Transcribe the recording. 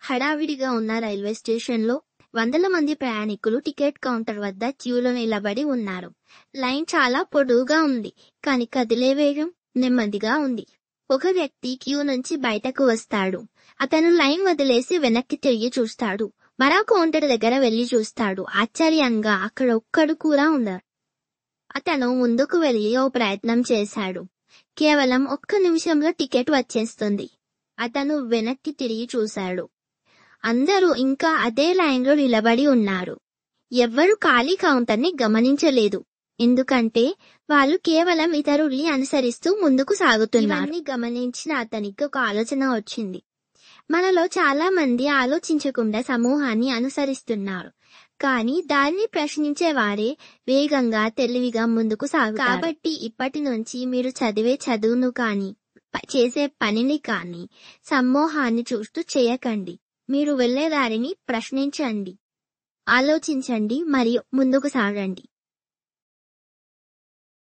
హడావిడిగా ఉన్న రైల్వే స్టేషన్లో వందల మంది ప్రయాణికులు టికెట్ కౌంటర్ వద్ద క్యూలో నిలబడి ఉన్నారు. లైన్ చాలా పొడవుగా ఉంది, కానీ కదిలే వేగం నెమ్మదిగా ఉంది. ఒక వ్యక్తి క్యూ నుంచి బయటకు వస్తాడు. అతను లైన్ వదిలేసి వెనక్కి తిరిగి చూస్తాడు. మరో కౌంటర్ దగ్గర వెళ్లి చూస్తాడు. ఆశ్చర్యంగా అక్కడ ఒక్కడు కూడా ఉండరు. అతను ముందుకు వెళ్లి ఓ ప్రయత్నం చేశాడు. కేవలం 1 నిమిషంలో టికెట్ వచ్చేస్తుంది. అతను వెనక్కి తిరిగి చూశాడు. అందరూ ఇంకా అదే లైన్లో నిలబడి ఉన్నారు. ఎవ్వరూ ఖాళీ కౌంటర్ని గమనించలేదు. ఎందుకంటే వాళ్ళు కేవలం ఇతరుల్ని అనుసరిస్తూ ముందుకు సాగుతున్నారు. ఇవన్నీ గమనించిన అతనికి ఒక ఆలోచన వచ్చింది. మనలో చాలా మంది ఆలోచించకుండా సమూహాన్ని అనుసరిస్తున్నారు. కానీ దాన్ని ప్రశ్నించే వారే వేగంగా, తెలివిగా ముందుకు సాగుతారు. కాబట్టి ఇప్పటి నుంచి మీరు చదివే చదువును కానీ, చేసే పనిని కానీ సమూహాన్ని చూస్తూ చేయకండి. మీరు వెళ్లే దారిని ప్రశ్నించండి, ఆలోచించండి మరియు ముందుకు సాగండి.